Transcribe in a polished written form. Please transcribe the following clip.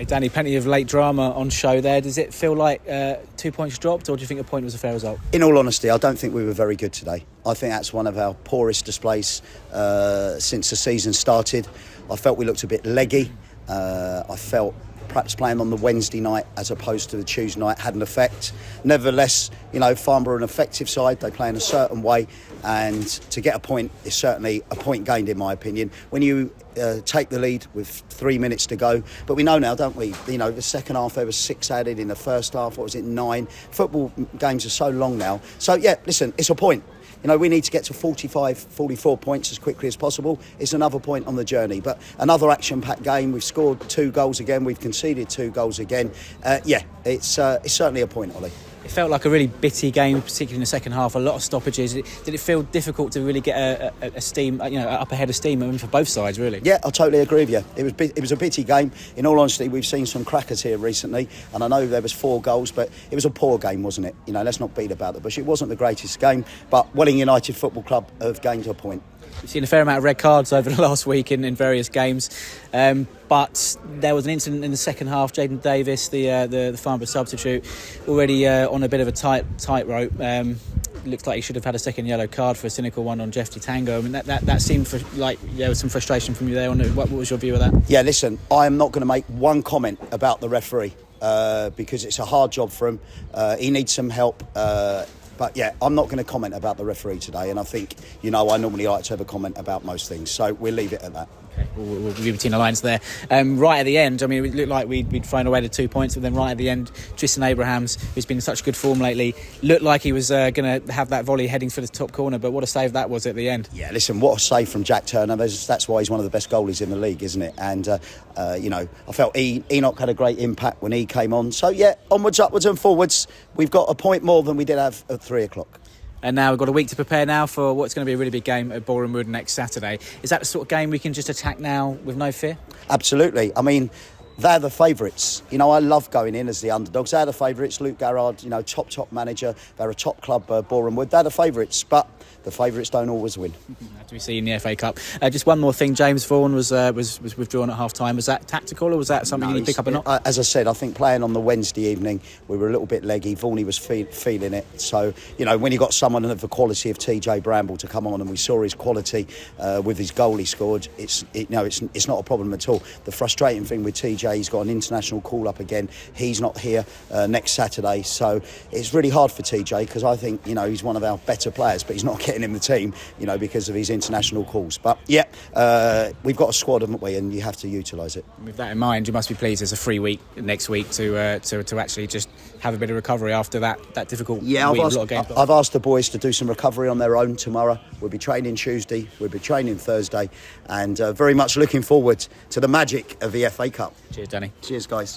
Hey Danny, plenty of late drama on show there. Does it feel like 2 points dropped, or do you think a point was a fair result? In all honesty, I don't think we were very good today. I think that's one of our poorest displays since the season started. I felt we looked a bit leggy. I felt perhaps playing on the Wednesday night as opposed to the Tuesday night had an effect. Nevertheless, Farnborough are an effective side. They play in a certain way, and to get a point is certainly a point gained, in my opinion. When you take the lead with 3 minutes to go, but we know now, don't we? The second half there was 6 added. In the first half, 9? Football games are so long now. So yeah, listen, it's a point. We need to get to 45, 44 points as quickly as possible. It's another point on the journey. But another action-packed game. We've scored 2 goals again. We've conceded 2 goals again. It's certainly a point, Ollie. It felt like a really bitty game, particularly in the second half. A lot of stoppages. Did it feel difficult to really get a steam, up ahead of steam for both sides, really? Yeah, I totally agree with you. It was a bitty game. In all honesty, we've seen some crackers here recently, and I know there was 4 goals, but it was a poor game, wasn't it? Let's not beat about the bush. It wasn't the greatest game, but Welling United Football Club have gained a point. We've seen a fair amount of red cards over the last week in various games, but there was an incident in the second half. Jaden Davis, the Farnborough substitute, already on a bit of a tightrope. Looks like he should have had a second yellow card for a cynical one on Jeff Tango. I mean, that seemed like there was some frustration from you there. What was your view of that? Yeah, listen, I am not going to make one comment about the referee because it's a hard job for him. He needs some help. But yeah, I'm not going to comment about the referee today, and I think, I normally like to have a comment about most things, so we'll leave it at that. Okay, we'll be between the lines there. Right at the end, it looked like we'd thrown away the 2 points, but then right at the end, Tristan Abrahams, who's been in such good form lately, looked like he was going to have that volley heading for the top corner, but what a save that was at the end. Yeah, listen, what a save from Jack Turner. That's why he's one of the best goalies in the league, isn't it? And, I felt Enoch had a great impact when he came on. So, yeah, onwards, upwards and forwards. We've got a point more than we did have at 3 o'clock. And now we've got a week to prepare now for what's going to be a really big game at Boreham Wood next Saturday. Is that the sort of game we can just attack now with no fear? Absolutely. I mean, they're the favourites. I love going in as the underdogs. They're the favourites. Luke Garrard, top manager. They're a top club, Boreham Wood. They're the favourites, but the favourites don't always win. As we see in the FA Cup. Just one more thing. James Vaughan was withdrawn at half time. Was that tactical, or was that something you need to pick up or not? As I said, I think playing on the Wednesday evening, we were a little bit leggy. Vaughan was feeling it. So, when you got someone of the quality of TJ Bramble to come on, and we saw his quality with his goal he scored, it's not a problem at all. The frustrating thing with TJ, he's got an international call up again. He's not here next Saturday, so it's really hard for TJ because I think he's one of our better players, but he's not getting in the team because of his international calls. But yeah, we've got a squad, haven't we, and you have to utilise it. With that in mind, you must be pleased there's a free week next week to actually just have a bit of recovery after that difficult week. I've asked the boys to do some recovery on their own tomorrow. We'll be training Tuesday, we'll be training Thursday, and very much looking forward to the magic of the FA Cup. Cheers, Danny. Cheers, guys.